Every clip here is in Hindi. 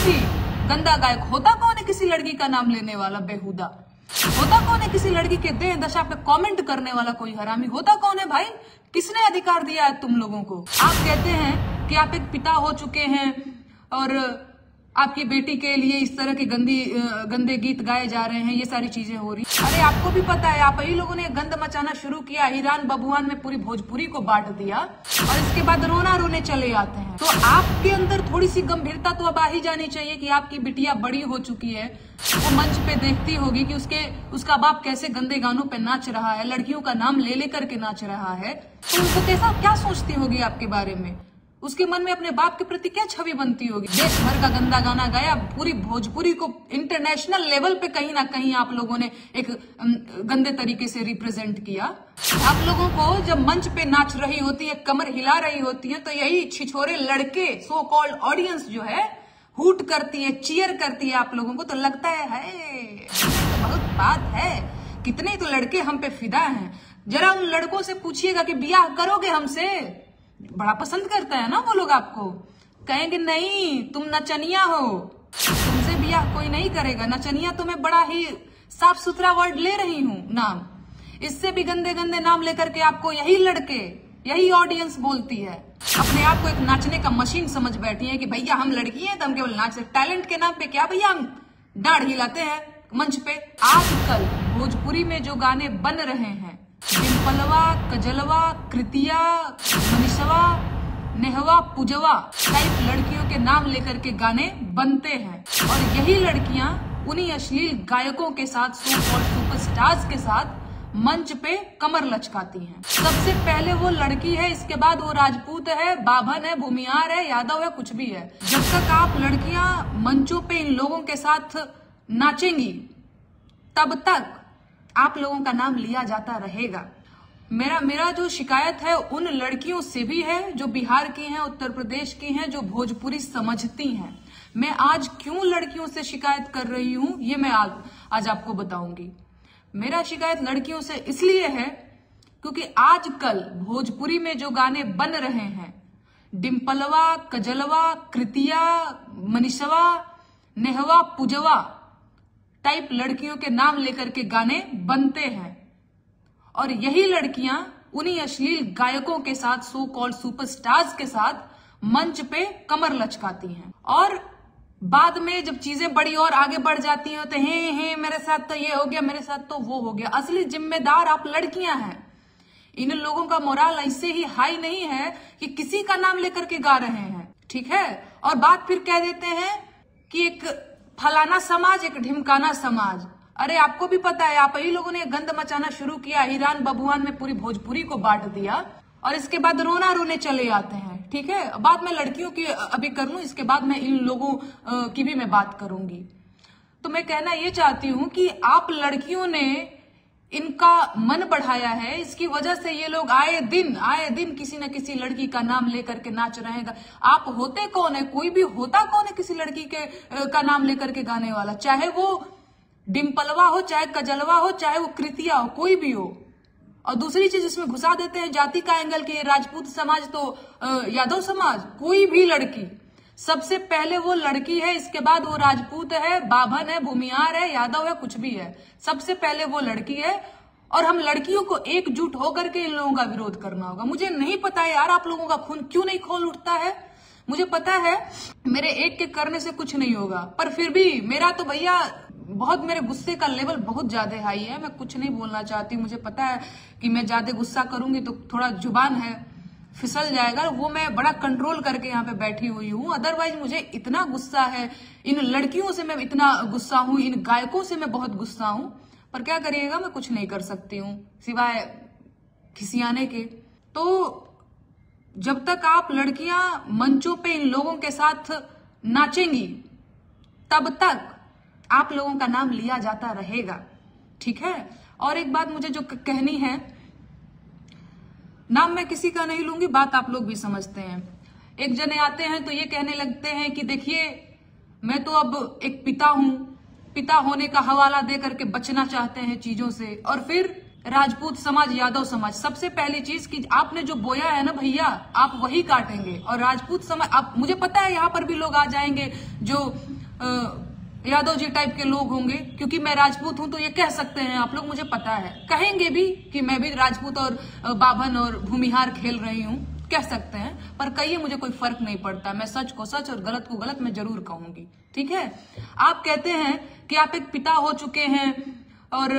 सी गंदा गायक? होता कौन है किसी लड़की का नाम लेने वाला बेहुदा? होता कौन है किसी लड़की के देह दशा पे कमेंट करने वाला कोई हरामी? होता कौन है भाई? किसने अधिकार दिया है तुम लोगों को? आप कहते हैं कि आप एक पिता हो चुके हैं और आपकी बेटी के लिए इस तरह के गंदे गीत गाए जा रहे हैं, ये सारी चीजें हो रही। अरे आपको भी पता है, आप ही लोगों ने गंद मचाना शुरू किया, हीरान बबुआन में पूरी भोजपुरी को बांट दिया और इसके बाद रोना रोने चले आते हैं। तो आपके अंदर थोड़ी सी गंभीरता तो अब आ ही जानी चाहिए कि आपकी बिटिया बड़ी हो चुकी है, वो मंच पे देखती होगी कि उसका बाप कैसे गंदे गानों पे नाच रहा है, लड़कियों का नाम ले लेकर के नाच रहा है, तो उनको क्या सोचती होगी आपके बारे में? उसके मन में अपने बाप के प्रति क्या छवि बनती होगी? देश भर का गंदा गाना गाया, पूरी भोजपुरी को इंटरनेशनल लेवल पे कहीं ना कहीं आप लोगों ने एक गंदे तरीके से रिप्रेजेंट किया। आप लोगों को जब मंच पे नाच रही होती है, कमर हिला रही होती है, तो यही छिछोरे लड़के, सो कॉल्ड ऑडियंस जो है, हूट करती है, चीयर करती है आप लोगों को, तो लगता है बहुत बात है, कितने तो लड़के हम पे फिदा हैं। जरा उन लड़कों से पूछिएगा कि ब्याह करोगे हमसे? बड़ा पसंद करता है ना वो लोग आपको। कहेंगे नहीं तुम नचनिया हो, तुमसे ब्याह कोई नहीं करेगा। नचनिया तो मैं बड़ा ही साफ सुथरा वर्ड ले रही हूँ नाम, इससे भी गंदे गंदे नाम लेकर के आपको यही लड़के, यही ऑडियंस बोलती है। अपने आप को एक नाचने का मशीन समझ बैठी है कि भैया हम लड़की हैं तो हम केवल नाच सकते। टैलेंट के नाम पे क्या भैया हम दाढ़ हिलाते हैं मंच पे। आजकल भोजपुरी में जो गाने बन रहे हैं, डिम्पलवा, कजलवा, कृतिया, मनीषवा, नेहवा, पूजवा टाइप लड़कियों के नाम लेकर के गाने बनते हैं और यही लड़कियां उन्हीं अश्लील गायकों के साथ, सो कॉल्ड सुपरस्टार्स के साथ मंच पे कमर लचकाती हैं। सबसे पहले वो लड़की है, इसके बाद वो राजपूत है, बाभन है, भूमिहार है, यादव है, कुछ भी है। जब तक आप लड़कियां मंचों पे इन लोगों के साथ नाचेंगी तब तक आप लोगों का नाम लिया जाता रहेगा। मेरा जो शिकायत है उन लड़कियों से भी है जो बिहार की हैं, उत्तर प्रदेश की हैं, जो भोजपुरी समझती हैं। मैं आज क्यों लड़कियों से शिकायत कर रही हूं ये मैं आज आपको बताऊंगी। मेरा शिकायत लड़कियों से इसलिए है क्योंकि आजकल भोजपुरी में जो गाने बन रहे हैं, डिम्पलवा, कजलवा, कृतिया, मनीषवा, नेहवा, पूजवा टाइप लड़कियों के नाम लेकर के गाने बनते हैं और यही लड़कियां उन्हीं अश्लील गायकों के साथ, सो कॉल्ड सुपरस्टार्स के साथ मंच पे कमर लचकाती हैं और बाद में जब चीजें बड़ी और आगे बढ़ जाती हैं तो हे मेरे साथ तो ये हो गया, मेरे साथ तो वो हो गया। असली जिम्मेदार आप लड़कियां हैं। इन लोगों का मोराल ऐसे ही हाई नहीं है कि किसी का नाम लेकर के गा रहे हैं, ठीक है, और बात फिर कह देते हैं कि एक फलाना समाज, एक ढिमकाना समाज। अरे आपको भी पता है, आप ही लोगों ने गंद मचाना शुरू किया, हीरान बबुआन में पूरी भोजपुरी को बांट दिया और इसके बाद रोना रोने चले आते हैं, ठीक है। बाद में लड़कियों की अभी कर लूं, इसके बाद मैं इन लोगों की भी मैं बात करूंगी। तो मैं कहना ये चाहती हूं कि आप लड़कियों ने इनका मन बढ़ाया है, इसकी वजह से ये लोग आए दिन किसी न किसी लड़की का नाम लेकर के नाच रहे हैं। आप होते कौन है? कोई भी होता कौन है किसी लड़की का नाम लेकर के गाने वाला? चाहे वो डिम्पलवा हो, चाहे कजलवा हो, चाहे वो कृतिया हो, कोई भी हो। और दूसरी चीज इसमें घुसा देते हैं जाति का एंगल के, राजपूत समाज तो यादव समाज। कोई भी लड़की, सबसे पहले वो लड़की है, इसके बाद वो राजपूत है, बाभन है, भूमिहार है, यादव है, कुछ भी है, सबसे पहले वो लड़की है और हम लड़कियों को एकजुट होकर के इन लोगों का विरोध करना होगा। मुझे नहीं पता यार आप लोगों का खून क्यों नहीं खोल उठता है। मुझे पता है मेरे एक के करने से कुछ नहीं होगा, पर फिर भी मेरा तो भैया बहुत, मेरे गुस्से का लेवल बहुत ज्यादा हाई है। मैं कुछ नहीं बोलना चाहती, मुझे पता है कि मैं ज्यादा गुस्सा करूंगी तो थोड़ा जुबान है फिसल जाएगा, वो मैं बड़ा कंट्रोल करके यहाँ पे बैठी हुई हूँ। अदरवाइज मुझे इतना गुस्सा है, इन लड़कियों से मैं इतना गुस्सा हूँ, इन गायकों से मैं बहुत गुस्सा हूँ, पर क्या करिएगा, मैं कुछ नहीं कर सकती हूँ सिवाय खिसियाने के। तो जब तक आप लड़कियां मंचों पे इन लोगों के साथ नाचेंगी तब तक आप लोगों का नाम लिया जाता रहेगा, ठीक है। और एक बात मुझे जो कहनी है, नाम मैं किसी का नहीं लूंगी, बात आप लोग भी समझते हैं। एक जने आते हैं तो ये कहने लगते हैं कि देखिए मैं तो अब एक पिता हूं, पिता होने का हवाला दे करके बचना चाहते हैं चीजों से, और फिर राजपूत समाज, यादव समाज, सबसे पहली चीज कि आपने जो बोया है ना भैया, आप वही काटेंगे। और राजपूत समाज, आप, मुझे पता है यहाँ पर भी लोग आ जाएंगे जो यादव जी टाइप के लोग होंगे, क्योंकि मैं राजपूत हूं तो ये कह सकते हैं आप लोग, मुझे पता है, कहेंगे भी कि मैं भी राजपूत और बाभन और भूमिहार खेल रही हूं, कह सकते हैं, पर कहिए मुझे कोई फर्क नहीं पड़ता। मैं सच को सच और गलत को गलत मैं जरूर कहूंगी, ठीक है। आप कहते हैं कि आप एक पिता हो चुके हैं और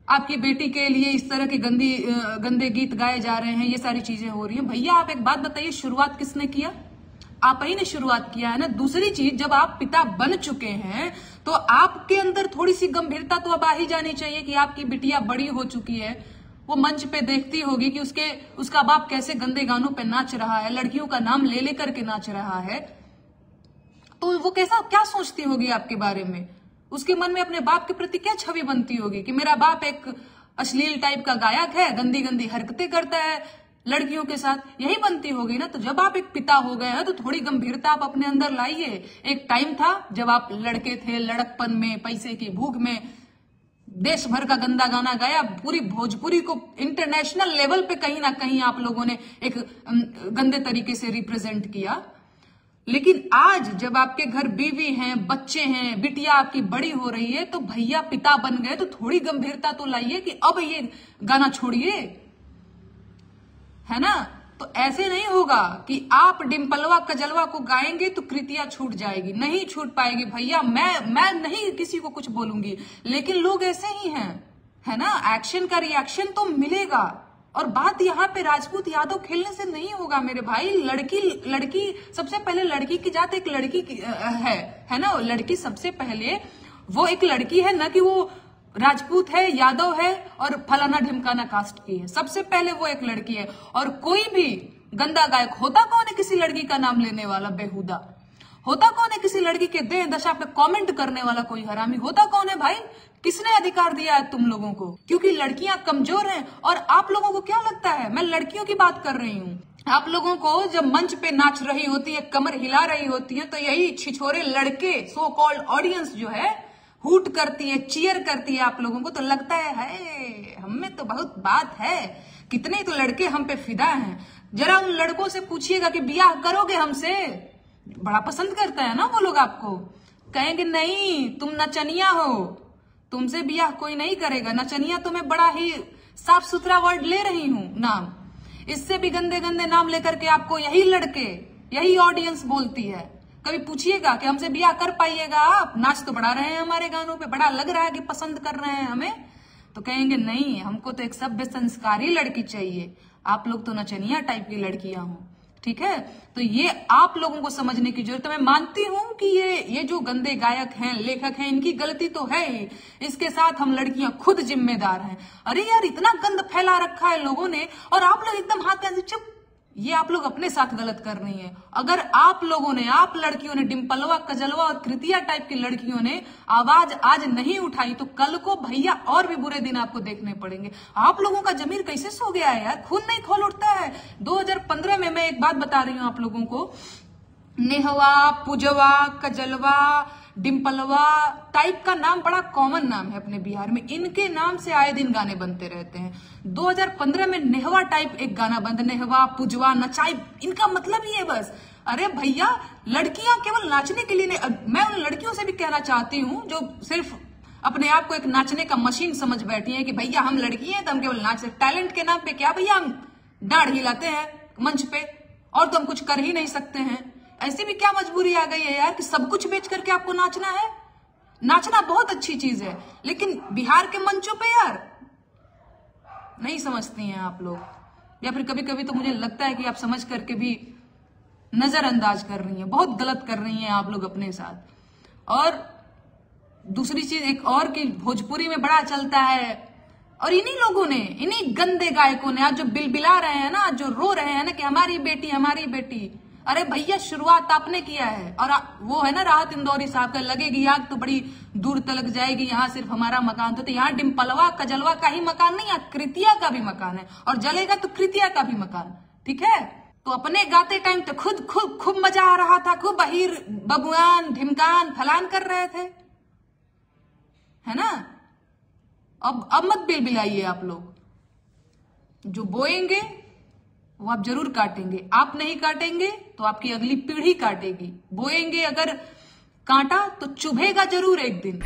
आपकी बेटी के लिए इस तरह के गंदे गीत गाए जा रहे हैं, ये सारी चीजें हो रही हैं। भैया आप एक बात बताइए, शुरुआत किसने किया? आप ही ने शुरुआत किया है ना। दूसरी चीज, जब आप पिता बन चुके हैं तो आपके अंदर थोड़ी सी गंभीरता तो अब आ ही जानी चाहिए कि आपकी बिटिया बड़ी हो चुकी है, वो मंच पे देखती होगी कि उसका बाप कैसे गंदे गानों पे नाच रहा है, लड़कियों का नाम ले लेकर के नाच रहा है, तो वो क्या सोचती होगी आपके बारे में? उसके मन में अपने बाप के प्रति क्या छवि बनती होगी कि मेरा बाप एक अश्लील टाइप का गायक है, गंदी गंदी हरकतें करता है लड़कियों के साथ, यही बनती होगी ना। तो जब आप एक पिता हो गए हैं तो थोड़ी गंभीरता आप अपने अंदर लाइए। एक टाइम था जब आप लड़के थे, लड़कपन में, पैसे की भूख में देश भर का गंदा गाना गाया, पूरी भोजपुरी को इंटरनेशनल लेवल पे कहीं ना कहीं आप लोगों ने एक गंदे तरीके से रिप्रेजेंट किया। लेकिन आज जब आपके घर बीवी हैं, बच्चे हैं, बिटिया आपकी बड़ी हो रही है, तो भैया पिता बन गए तो थोड़ी गंभीरता तो लाइए कि अब ये गाना छोड़िए, है ना। तो ऐसे नहीं होगा कि आप डिम्पलवा कजलवा को गाएंगे तो कृतिया छूट जाएगी, नहीं छूट पाएगी भैया। मैं नहीं किसी को कुछ बोलूंगी, लेकिन लोग ऐसे ही हैं, है ना। एक्शन का रिएक्शन तो मिलेगा। और बात यहाँ पे राजपूत यादव खेलने से नहीं होगा मेरे भाई। लड़की सबसे पहले, लड़की की जात एक लड़की की है ना। लड़की सबसे पहले वो एक लड़की है, ना कि वो राजपूत है, यादव है और फलाना ढिमकाना कास्ट की है। सबसे पहले वो एक लड़की है। और कोई भी गंदा गायक होता कौन है किसी लड़की का नाम लेने वाला बेहुदा? होता कौन है किसी लड़की के देह दशा पे कमेंट करने वाला कोई हरामी? होता कौन है भाई? किसने अधिकार दिया है तुम लोगों को? क्योंकि लड़कियां कमजोर हैं। और आप लोगों को क्या लगता है, मैं लड़कियों की बात कर रही हूँ, आप लोगों को जब मंच पे नाच रही होती है, कमर हिला रही होती है, तो यही छिछोरे लड़के, सो कॉल्ड ऑडियंस जो है, हूट करती है, चीयर करती है आप लोगों को, तो लगता है हमें तो बहुत बात है, कितने तो लड़के हम पे फिदा हैं। जरा उन लड़कों से पूछिएगा कि ब्याह करोगे हमसे? बड़ा पसंद करता है ना वो लोग आपको। कहेंगे नहीं, तुम नचनिया हो, तुमसे ब्याह कोई नहीं करेगा। नचनिया तो मैं बड़ा ही साफ सुथरा वर्ड ले रही हूं नाम, इससे भी गंदे गंदे नाम लेकर के आपको यही लड़के, यही ऑडियंस बोलती है। कभी पूछिएगा कि हमसे ब्याह कर पाइएगा आप? नाच तो बढ़ा रहे हैं हमारे गानों पे, बड़ा लग रहा है कि पसंद कर रहे हैं हमें, तो कहेंगे नहीं, हमको तो एक सभ्य संस्कारी लड़की चाहिए। आप लोग तो नचनिया टाइप की लड़कियां हो, ठीक है। तो ये आप लोगों को समझने की जरूरत है। मैं मानती हूं कि ये जो गंदे गायक हैं, लेखक हैं, इनकी गलती तो है ही, इसके साथ हम लड़कियां खुद जिम्मेदार हैं। अरे यार, इतना गंद फैला रखा है लोगों ने, और आप लोग एकदम हाथ पे चुप। ये आप लोग अपने साथ गलत कर रही हैं। अगर आप लोगों ने, आप लड़कियों ने, डिम्पलवा, कजलवा और कृतिया टाइप की लड़कियों ने आवाज आज नहीं उठाई, तो कल को भैया और भी बुरे दिन आपको देखने पड़ेंगे। आप लोगों का जमीर कैसे सो गया है यार? खून नहीं खोल उठता है? 2015 में मैं एक बात बता रही हूं आप लोगों को, नेहवा, पूजवा, कजलवा, डिम्पलवा टाइप का नाम बड़ा कॉमन नाम है अपने बिहार में। इनके नाम से आए दिन गाने बनते रहते हैं। 2015 में नेहवा टाइप एक गाना बंद, नेहवा, पूजवा, नचाई, इनका मतलब ही है बस। अरे भैया, लड़कियां केवल नाचने के लिए नहीं, मैं उन लड़कियों से भी कहना चाहती हूँ जो सिर्फ अपने आप को एक नाचने का मशीन समझ बैठी है कि भैया हम लड़की हैं तो हम केवल नाच, टैलेंट के नाम पे क्या भैया हम डाढ़ हिलाते हैं मंच पे और तो हम कुछ कर ही नहीं सकते हैं। ऐसी भी क्या मजबूरी आ गई है यार कि सब कुछ बेच करके आपको नाचना है? नाचना बहुत अच्छी चीज है, लेकिन बिहार के मंचों पे यार नहीं समझती हैं आप लोग, या फिर कभी कभी तो मुझे लगता है कि आप समझ करके भी नजरअंदाज कर रही हैं। बहुत गलत कर रही हैं आप लोग अपने साथ। और दूसरी चीज एक और कि भोजपुरी में बड़ा चलता है, और इन्हीं लोगों ने, इन्हीं गंदे गायकों ने आज जो बिलबिला रहे हैं ना, जो रो रहे हैं ना कि हमारी बेटी, हमारी बेटी, अरे भैया शुरुआत आपने किया है। और वो है ना राहत इंदौरी साहब का, लगेगी आग तो बड़ी दूर तलक जाएगी, यहाँ सिर्फ हमारा मकान तो यहाँ डिम्पलवा, कजलवा का ही मकान नहीं, यहाँ कृतिया का भी मकान है, और जलेगा तो कृतिया का भी मकान, ठीक है। तो अपने गाते टाइम तो खूब मजा आ रहा था, खूब बहिर, बबुआन, ढिमकान, फलान कर रहे थे, है ना। अब मत बिलबिलाइए आप लोग। जो बोएंगे वो आप जरूर काटेंगे, आप नहीं काटेंगे तो आपकी अगली पीढ़ी काटेगी। बोएंगे अगर कांटा तो चुभेगा जरूर एक दिन।